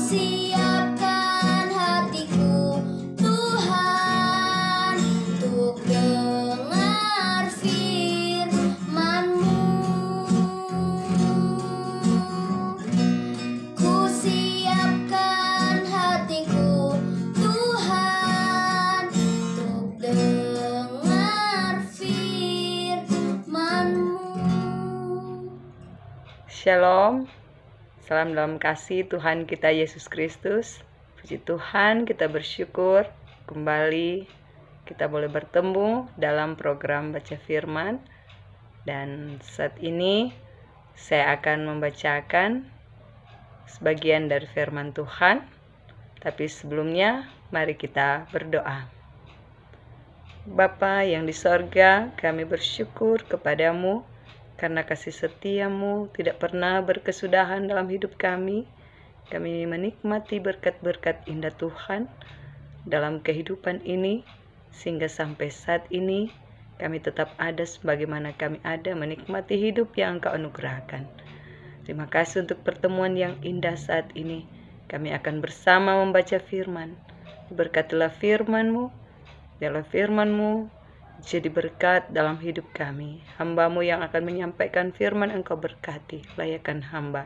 siapkan hatiku, Tuhan, untuk dengar firman-Mu. Ku siapkan hatiku, Tuhan, untuk dengar firman-Mu. Shalom, salam dalam kasih Tuhan kita Yesus Kristus. Puji Tuhan, kita bersyukur kembali kita boleh bertemu dalam program Baca Firman. Dan saat ini saya akan membacakan sebagian dari firman Tuhan. Tapi sebelumnya, mari kita berdoa. Bapa yang di sorga, kami bersyukur kepadamu karena kasih setia-Mu tidak pernah berkesudahan dalam hidup kami. Kami menikmati berkat-berkat indah Tuhan dalam kehidupan ini, sehingga sampai saat ini kami tetap ada sebagaimana kami ada menikmati hidup yang Engkau anugerahkan. Terima kasih untuk pertemuan yang indah saat ini. Kami akan bersama membaca firman. Berkatilah firman-Mu, biarlah firman-Mu jadi berkat dalam hidup kami. Hamba-Mu yang akan menyampaikan firman Engkau berkati. Layakkan hamba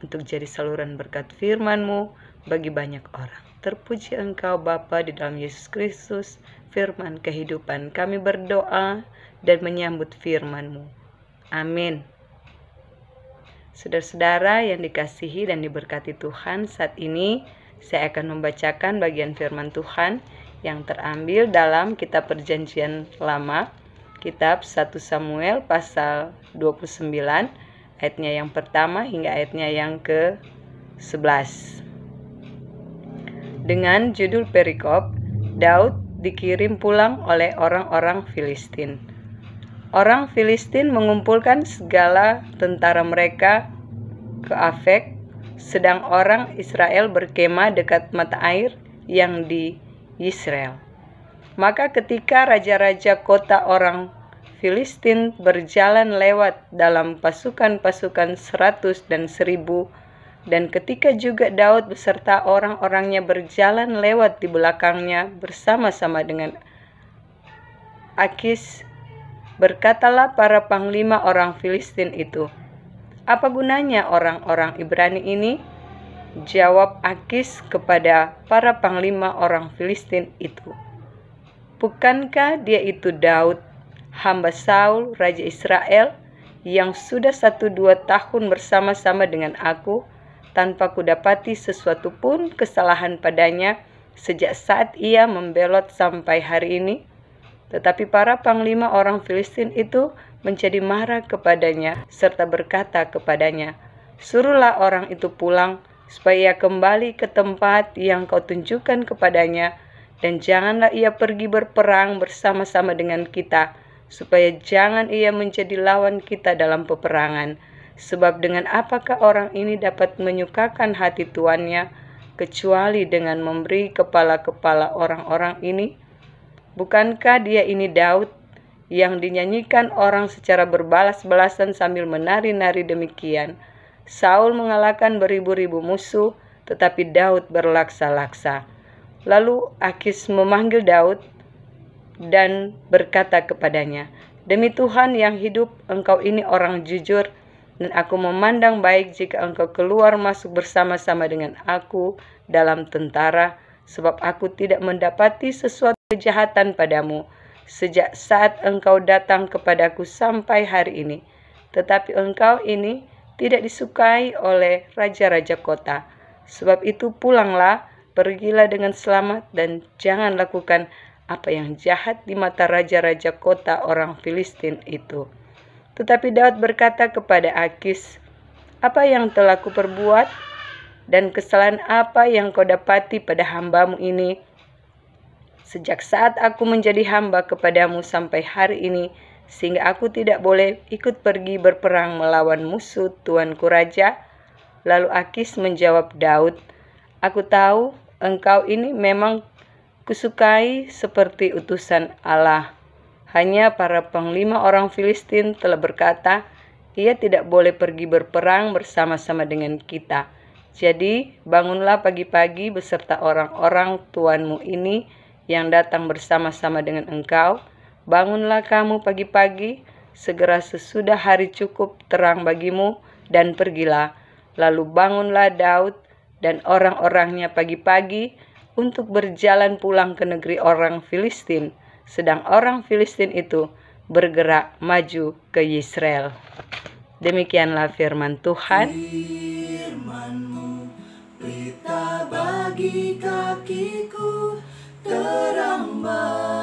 untuk jadi saluran berkat firman-Mu bagi banyak orang. Terpuji Engkau Bapa di dalam Yesus Kristus, firman kehidupan. Kami berdoa dan menyambut firman-Mu. Amin. Saudara-saudara yang dikasihi dan diberkati Tuhan, saat ini saya akan membacakan bagian firman Tuhan yang terambil dalam kitab Perjanjian Lama, kitab 1 Samuel pasal 29, ayatnya yang pertama hingga ayatnya yang ke-11. Dengan judul perikop, Daud dikirim pulang oleh orang-orang Filistin. Orang Filistin mengumpulkan segala tentara mereka ke Afek, sedang orang Israel berkemah dekat mata air yang di Israel. Maka ketika raja-raja kota orang Filistin berjalan lewat dalam pasukan-pasukan 100 dan 1000, dan ketika juga Daud beserta orang-orangnya berjalan lewat di belakangnya bersama-sama dengan Akis, berkatalah para panglima orang Filistin itu, "Apa gunanya orang-orang Ibrani ini?" Jawab Akis kepada para panglima orang Filistin itu, "Bukankah dia itu Daud, hamba Saul, raja Israel, yang sudah 1-2 tahun bersama-sama dengan aku, tanpa kudapati sesuatu pun kesalahan padanya sejak saat ia membelot sampai hari ini?" Tetapi para panglima orang Filistin itu menjadi marah kepadanya, serta berkata kepadanya, "Suruhlah orang itu pulang, supaya ia kembali ke tempat yang kau tunjukkan kepadanya, dan janganlah ia pergi berperang bersama-sama dengan kita, supaya jangan ia menjadi lawan kita dalam peperangan. Sebab dengan apakah orang ini dapat menyukakan hati tuannya, kecuali dengan memberi kepala-kepala orang-orang ini? Bukankah dia ini Daud, yang dinyanyikan orang secara berbalas-balasan sambil menari-nari demikian? Saul mengalahkan beribu-ribu musuh, tetapi Daud berlaksa-laksa." Lalu Akis memanggil Daud dan berkata kepadanya, "Demi Tuhan yang hidup, engkau ini orang jujur, dan aku memandang baik jika engkau keluar masuk bersama-sama dengan aku dalam tentara, sebab aku tidak mendapati sesuatu kejahatan padamu sejak saat engkau datang kepadaku sampai hari ini. Tetapi engkau ini tidak disukai oleh raja-raja kota. Sebab itu pulanglah, pergilah dengan selamat, dan jangan lakukan apa yang jahat di mata raja-raja kota orang Filistin itu." Tetapi Daud berkata kepada Akis, "Apa yang telah kuperbuat, dan kesalahan apa yang kau dapati pada hambamu ini? Sejak saat aku menjadi hamba kepadamu sampai hari ini, sehingga aku tidak boleh ikut pergi berperang melawan musuh tuanku raja?" Lalu Akis menjawab Daud, "Aku tahu engkau ini memang kusukai seperti utusan Allah. Hanya para panglima orang Filistin telah berkata, ia tidak boleh pergi berperang bersama-sama dengan kita. Jadi, bangunlah pagi-pagi beserta orang-orang tuanmu ini yang datang bersama-sama dengan engkau. Bangunlah kamu pagi-pagi, segera sesudah hari cukup terang bagimu, dan pergilah. Lalu bangunlah Daud dan orang-orangnya pagi-pagi untuk berjalan pulang ke negeri orang Filistin, sedang orang Filistin itu bergerak maju ke Yisrael. Demikianlah firman Tuhan. Firman-Mu pelita bagi kakiku, terang bagi